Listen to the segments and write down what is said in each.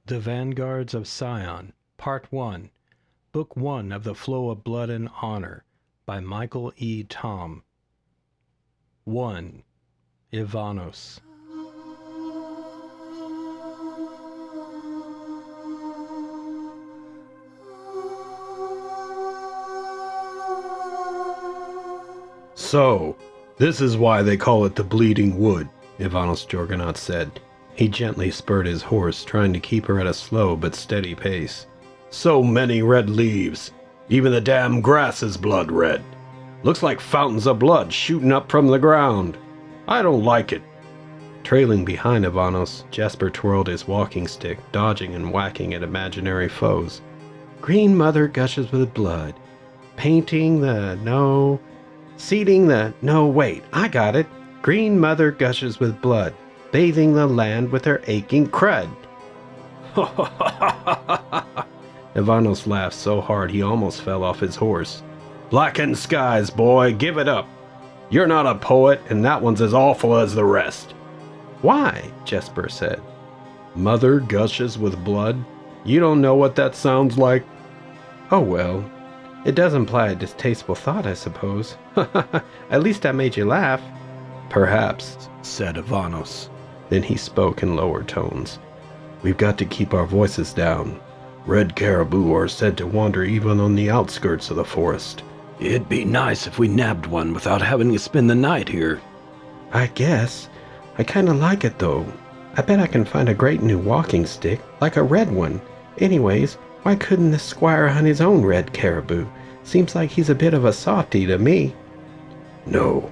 The Vanguards of Scion, Part 1, Book 1 of The Flow of Blood and Honor, by Michael E. Tom. 1. Ivanos. So, this is why they call it the Bleeding Wood, Ivanos Jorgonaut said. He gently spurred his horse, trying to keep her at a slow but steady pace. So many red leaves. Even the damn grass is blood red. Looks like fountains of blood shooting up from the ground. I don't like it. Trailing behind Ivanos, Jasper twirled his walking stick, dodging and whacking at imaginary foes. Green mother gushes with blood. Painting the no... Seeding the... No, wait, I got it. Green mother gushes with blood, bathing the land with her aching crud. Ivanos laughed so hard he almost fell off his horse. Blackened skies, boy, give it up. You're not a poet, and that one's as awful as the rest. Why? Jesper said. Mother gushes with blood? You don't know what that sounds like? Oh well. It does imply a distasteful thought, I suppose. At least I made you laugh. Perhaps, said Ivanos. Then he spoke in lower tones. We've got to keep our voices down. Red caribou are said to wander even on the outskirts of the forest. It'd be nice if we nabbed one without having to spend the night here. I guess. I kinda like it though. I bet I can find a great new walking stick, like a red one. Anyways, why couldn't the squire hunt his own red caribou? Seems like he's a bit of a softy to me. No,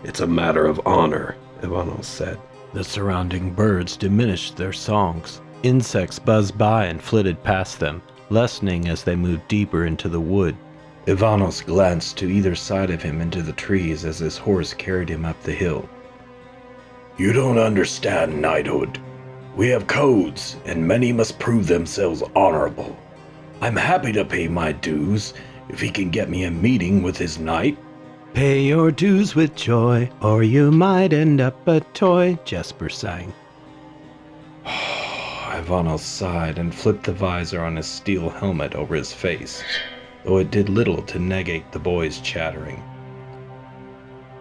it's a matter of honor, Ivanos said. The surrounding birds diminished their songs. Insects buzzed by and flitted past them, lessening as they moved deeper into the wood. Ivanos glanced to either side of him into the trees as his horse carried him up the hill. You don't understand knighthood. We have codes, and many must prove themselves honorable. I'm happy to pay my dues if he can get me a meeting with his knight. Pay your dues with joy, or you might end up a toy, Jesper sang. Ivanos sighed and flipped the visor on his steel helmet over his face, though it did little to negate the boy's chattering.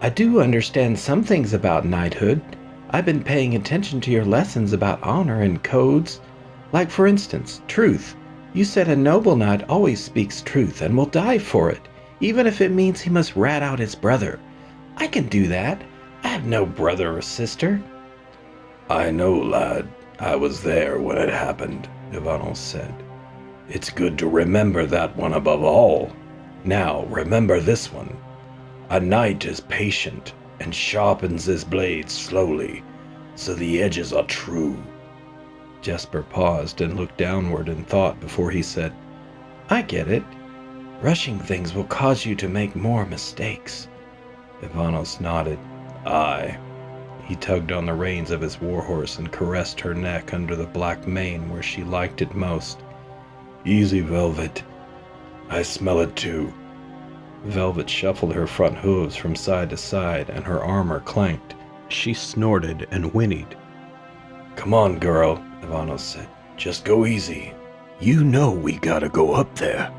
I do understand some things about knighthood. I've been paying attention to your lessons about honor and codes. Like, for instance, truth. You said a noble knight always speaks truth and will die for it, even if it means he must rat out his brother. I can do that. I have no brother or sister. I know, lad. I was there when it happened, Ivanos said. It's good to remember that one above all. Now, remember this one. A knight is patient and sharpens his blade slowly, so the edges are true. Jesper paused and looked downward in thought before he said, I get it. Rushing things will cause you to make more mistakes. Ivanos nodded. Aye. He tugged on the reins of his warhorse and caressed her neck under the black mane where she liked it most. Easy, Velvet. I smell it too. Velvet shuffled her front hooves from side to side and her armor clanked. She snorted and whinnied. Come on, girl, Ivanos said. Just go easy. You know we gotta go up there.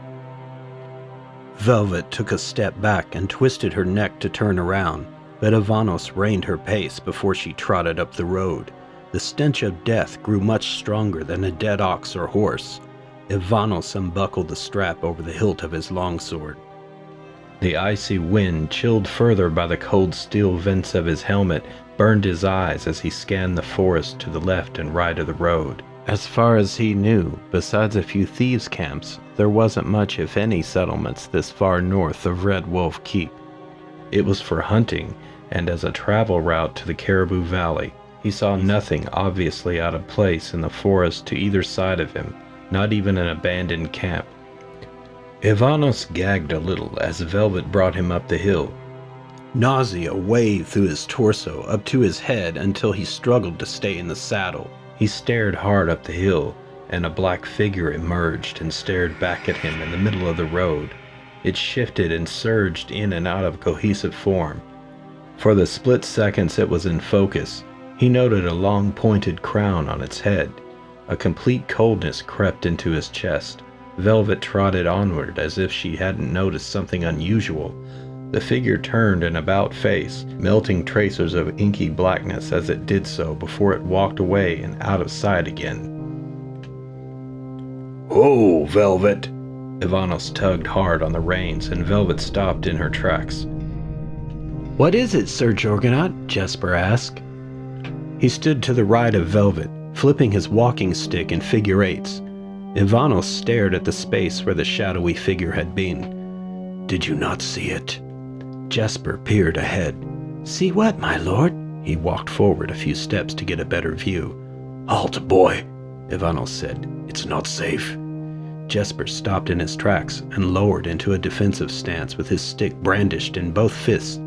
Velvet took a step back and twisted her neck to turn around, but Ivanos reined her pace before she trotted up the road. The stench of death grew much stronger than a dead ox or horse. Ivanos unbuckled the strap over the hilt of his longsword. The icy wind, chilled further by the cold steel vents of his helmet, burned his eyes as he scanned the forest to the left and right of the road. As far as he knew, besides a few thieves' camps, there wasn't much, if any, settlements this far north of Red Wolf Keep. It was for hunting, and as a travel route to the Caribou Valley, he saw nothing obviously out of place in the forest to either side of him, not even an abandoned camp. Ivanos gagged a little as Velvet brought him up the hill. Nausea waved through his torso up to his head until he struggled to stay in the saddle. He stared hard up the hill, and a black figure emerged and stared back at him in the middle of the road. It shifted and surged in and out of cohesive form. For the split seconds it was in focus, he noted a long pointed crown on its head. A complete coldness crept into his chest. Velvet trotted onward as if she hadn't noticed something unusual. The figure turned an about face, melting tracers of inky blackness as it did so before it walked away and out of sight again. "Whoa, Velvet!" Ivanos tugged hard on the reins, and Velvet stopped in her tracks. "What is it, Sir Jorgonaut?" Jesper asked. He stood to the right of Velvet, flipping his walking stick in figure eights. Ivanos stared at the space where the shadowy figure had been. "Did you not see it?" Jesper peered ahead. "See what, my lord?" He walked forward a few steps to get a better view. "Halt, boy," Ivanos said. "It's not safe." Jesper stopped in his tracks and lowered into a defensive stance with his stick brandished in both fists.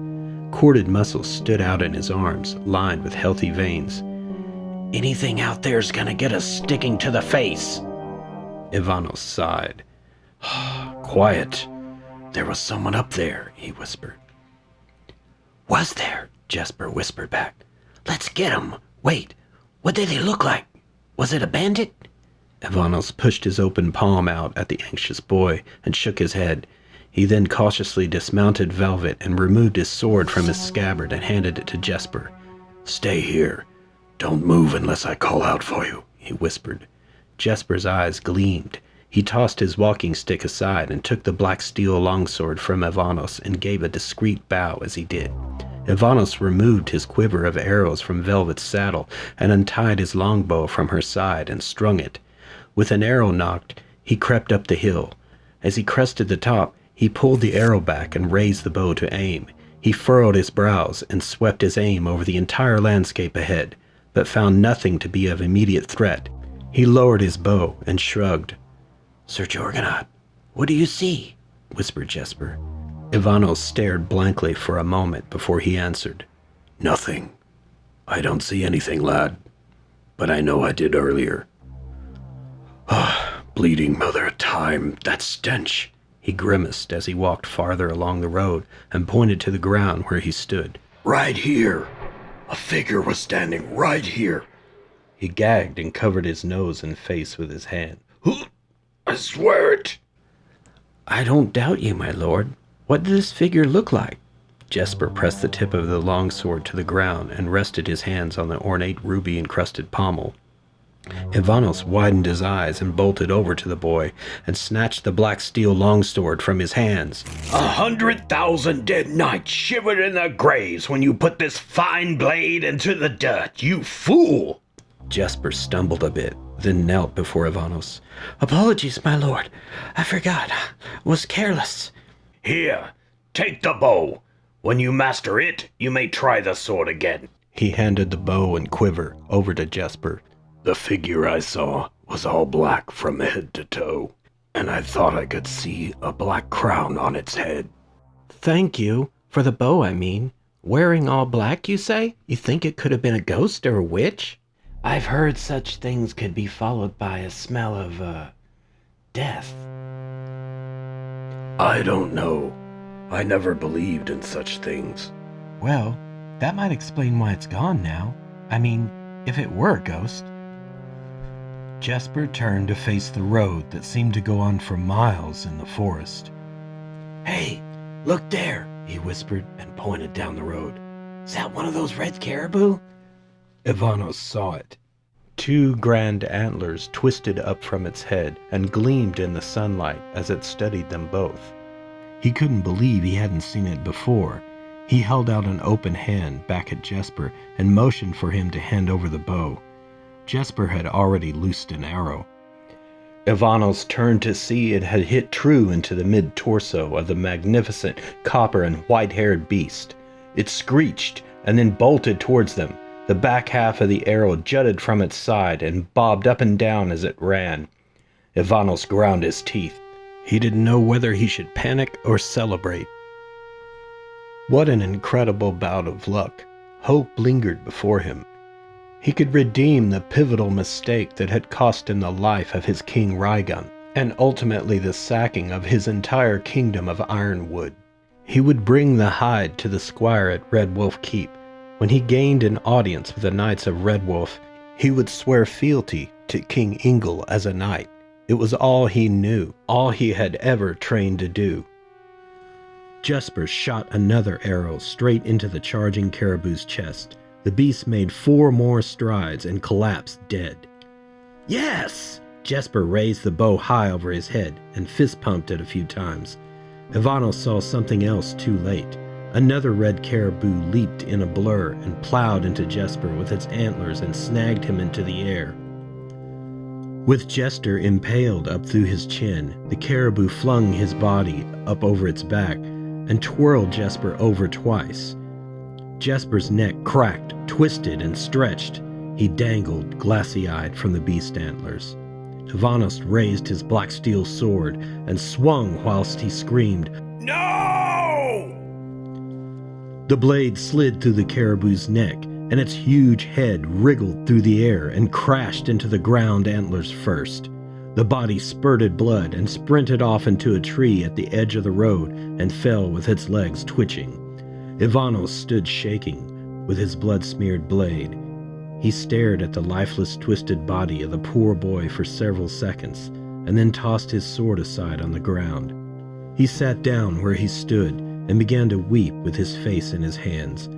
Corded muscles stood out in his arms, lined with healthy veins. "Anything out there's gonna get us sticking to the face." Ivanos sighed. "Quiet. There was someone up there," he whispered. "Was there?" Jesper whispered back. "Let's get him. Wait, what did they look like? Was it a bandit?" Ivanos pushed his open palm out at the anxious boy and shook his head. He then cautiously dismounted Velvet and removed his sword from his scabbard and handed it to Jesper. "Stay here. Don't move unless I call out for you," he whispered. Jesper's eyes gleamed. He tossed his walking stick aside and took the black steel longsword from Ivanos and gave a discreet bow as he did. Ivanos removed his quiver of arrows from Velvet's saddle and untied his longbow from her side and strung it. With an arrow nocked, he crept up the hill. As he crested the top, he pulled the arrow back and raised the bow to aim. He furrowed his brows and swept his aim over the entire landscape ahead, but found nothing to be of immediate threat. He lowered his bow and shrugged. "Sir Jorgonaut, what do you see?" whispered Jesper. Ivanos stared blankly for a moment before he answered. "Nothing. I don't see anything, lad. But I know I did earlier." Bleeding mother of time, that stench!" He grimaced as he walked farther along the road and pointed to the ground where he stood. "Right here. A figure was standing right here." He gagged and covered his nose and face with his hand. "I swear it." "I don't doubt you, my lord. What did this figure look like?" Jesper pressed the tip of the longsword to the ground and rested his hands on the ornate ruby-encrusted pommel. Ivanos widened his eyes and bolted over to the boy and snatched the black steel longsword from his hands. 100,000 dead knights shivered in their graves when you put this fine blade into the dirt, you fool! Jesper stumbled a bit, then knelt before Ivanos. "Apologies, my lord. I forgot. Was careless." "Here, take the bow. When you master it, you may try the sword again." He handed the bow and quiver over to Jesper. "The figure I saw was all black from head to toe, and I thought I could see a black crown on its head." "Thank you. For the bow, I mean. Wearing all black, you say? You think it could have been a ghost or a witch?" "I've heard such things could be followed by a smell of, death." "I don't know. I never believed in such things." "Well, that might explain why it's gone now. I mean, if it were a ghost." Jesper turned to face the road that seemed to go on for miles in the forest. "Hey, look there," he whispered and pointed down the road. "Is that one of those red caribou?" Ivanos saw it. 2 grand antlers twisted up from its head and gleamed in the sunlight as it studied them both. He couldn't believe he hadn't seen it before. He held out an open hand back at Jesper and motioned for him to hand over the bow. Jesper had already loosed an arrow. Ivanos turned to see it had hit true into the mid-torso of the magnificent copper and white-haired beast. It screeched and then bolted towards them. The back half of the arrow jutted from its side and bobbed up and down as it ran. Ivanos ground his teeth. He didn't know whether he should panic or celebrate. What an incredible bout of luck. Hope lingered before him. He could redeem the pivotal mistake that had cost him the life of his king Raigun, and ultimately the sacking of his entire kingdom of Ironwood. He would bring the hide to the squire at Red Wolf Keep. When he gained an audience with the Knights of Red Wolf, He would swear fealty to King Ingle as a knight. It was all he knew, all he had ever trained to do. Jesper shot another arrow straight into the charging caribou's chest. The beast made 4 more strides and collapsed dead. Yes! Jesper raised the bow high over his head and fist-pumped it a few times. Ivanos saw something else too late. Another red caribou leaped in a blur and plowed into Jesper with its antlers and snagged him into the air. With Jesper impaled up through his chin, the caribou flung his body up over its back and twirled Jesper over twice. Jesper's neck cracked, twisted, and stretched. He dangled, glassy-eyed, from the beast antlers. Ivanos raised his black steel sword and swung whilst he screamed, "No!" The blade slid through the caribou's neck, and its huge head wriggled through the air and crashed into the ground antlers first. The body spurted blood and sprinted off into a tree at the edge of the road and fell with its legs twitching. Ivanos stood shaking with his blood-smeared blade. He stared at the lifeless, twisted body of the poor boy for several seconds, and then tossed his sword aside on the ground. He sat down where he stood and began to weep with his face in his hands.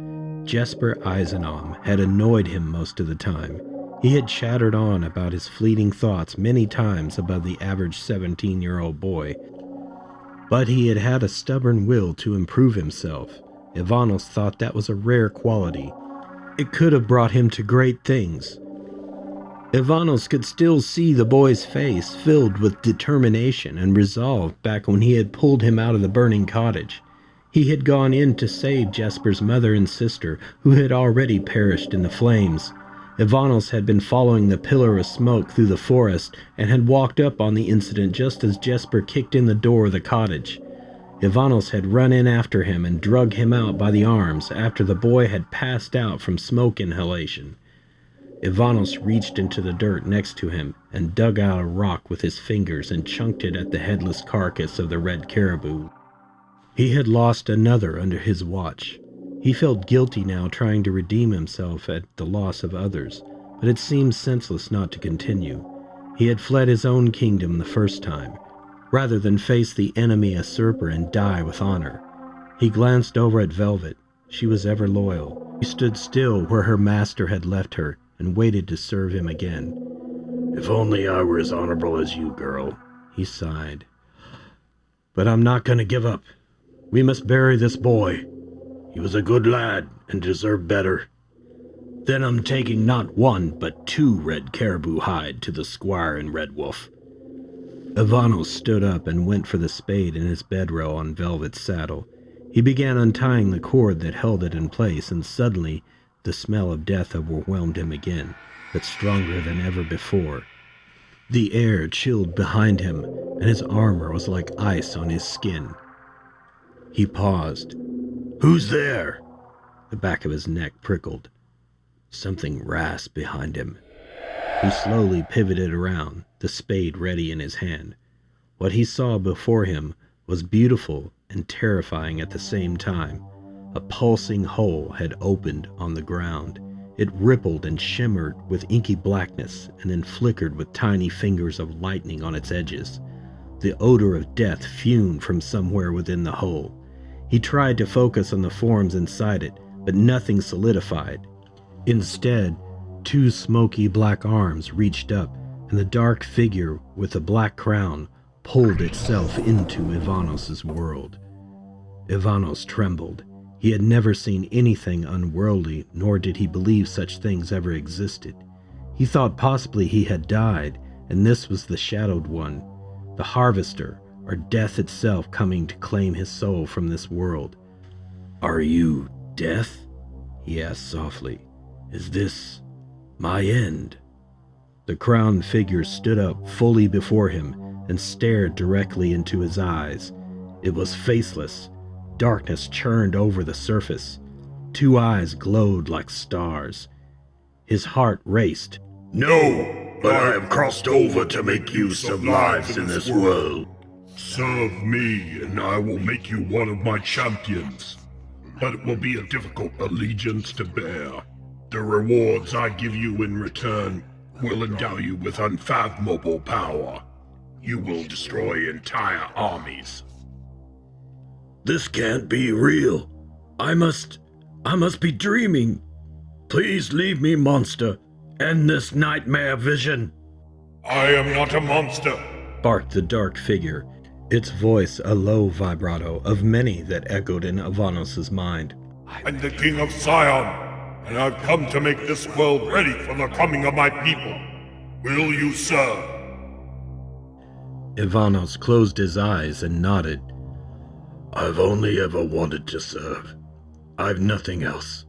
Jesper Eisenarm had annoyed him most of the time. He had chattered on about his fleeting thoughts many times above the average 17-year-old boy. But he had had a stubborn will to improve himself. Ivanos thought that was a rare quality. It could have brought him to great things. Ivanos could still see the boy's face filled with determination and resolve back when he had pulled him out of the burning cottage. He had gone in to save Jesper's mother and sister, who had already perished in the flames. Ivanos had been following the pillar of smoke through the forest and had walked up on the incident just as Jesper kicked in the door of the cottage. Ivanos had run in after him and drug him out by the arms after the boy had passed out from smoke inhalation. Ivanos reached into the dirt next to him and dug out a rock with his fingers and chunked it at the headless carcass of the red caribou. He had lost another under his watch. He felt guilty now trying to redeem himself at the loss of others, but it seemed senseless not to continue. He had fled his own kingdom the first time, rather than face the enemy usurper and die with honor. He glanced over at Velvet. She was ever loyal. She stood still where her master had left her and waited to serve him again. "If only I were as honorable as you, girl," he sighed. "But I'm not going to give up. We must bury this boy. He was a good lad and deserved better." "Then I'm taking not 1 but 2 red caribou hide to the squire and Red Wolf." Ivanos stood up and went for the spade in his bedrow on Velvet's saddle. He began untying the cord that held it in place, and suddenly the smell of death overwhelmed him again, but stronger than ever before. The air chilled behind him, and his armor was like ice on his skin. He paused. "Who's there?" The back of his neck prickled. Something rasped behind him. He slowly pivoted around, the spade ready in his hand. What he saw before him was beautiful and terrifying at the same time. A pulsing hole had opened on the ground. It rippled and shimmered with inky blackness and then flickered with tiny fingers of lightning on its edges. The odor of death fumed from somewhere within the hole. He tried to focus on the forms inside it, but nothing solidified. Instead, 2 smoky black arms reached up, and the dark figure with the black crown pulled itself into Ivanos' world. Ivanos trembled. He had never seen anything unworldly, nor did he believe such things ever existed. He thought possibly he had died, and this was the Shadowed One, the Harvester, or death itself coming to claim his soul from this world. "Are you Death?" he asked softly. "Is this my end?" The crowned figure stood up fully before him and stared directly into his eyes. It was faceless. Darkness churned over the surface. 2 eyes glowed like stars. His heart raced. "No, but I have crossed over to make use of lives in this world. Serve me, and I will make you one of my champions. But it will be a difficult allegiance to bear. The rewards I give you in return will endow you with unfathomable power. You will destroy entire armies. This can't be real. I must be dreaming. Please leave me, monster. End this nightmare vision. I am not a monster, barked the dark figure, its voice a low vibrato of many that echoed in Ivanos' mind. I'm the King of Scion, and I've come to make this world ready for the coming of my people. Will you serve? Ivanos closed his eyes and nodded. I've only ever wanted to serve. I've nothing else.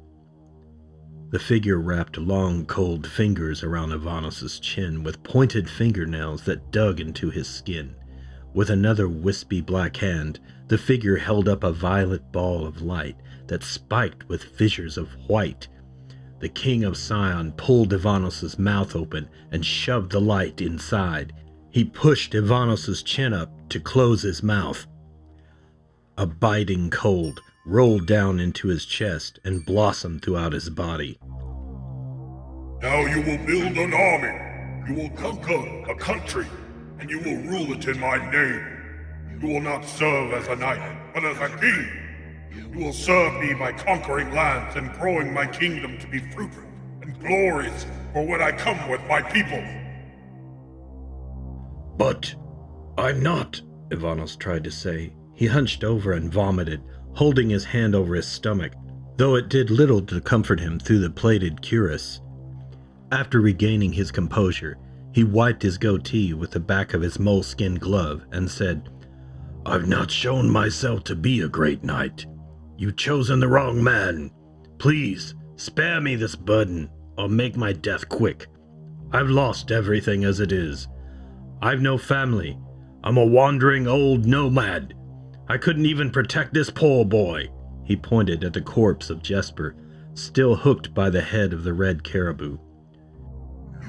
The figure wrapped long, cold fingers around Ivanos' chin with pointed fingernails that dug into his skin. With another wispy black hand, the figure held up a violet ball of light that spiked with fissures of white. The King of Scion pulled Ivanos' mouth open and shoved the light inside. He pushed Ivanos' chin up to close his mouth. A biting cold rolled down into his chest and blossomed throughout his body. Now you will build an army. You will conquer a country, and you will rule it in my name. You will not serve as a knight, but as a king. You will serve me by conquering lands and growing my kingdom to be fruitful and glorious for when I come with my people. But I'm not, Ivanos tried to say. He hunched over and vomited, holding his hand over his stomach, though it did little to comfort him through the plated cuirass. After regaining his composure, he wiped his goatee with the back of his moleskin glove and said, I've not shown myself to be a great knight. You've chosen the wrong man. Please, spare me this burden, or make my death quick. I've lost everything as it is. I've no family. I'm a wandering old nomad. I couldn't even protect this poor boy. He pointed at the corpse of Jesper, still hooked by the head of the red caribou.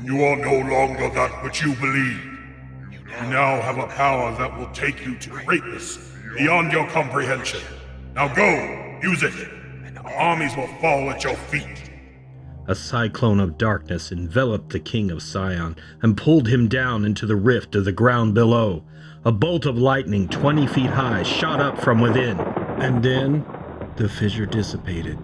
You are no longer that which you believe. You now have a power that will take you to greatness beyond your comprehension. Now go, use it, and armies will fall at your feet. A cyclone of darkness enveloped the King of Scion and pulled him down into the rift of the ground below. A bolt of lightning 20 feet high shot up from within, and then the fissure dissipated.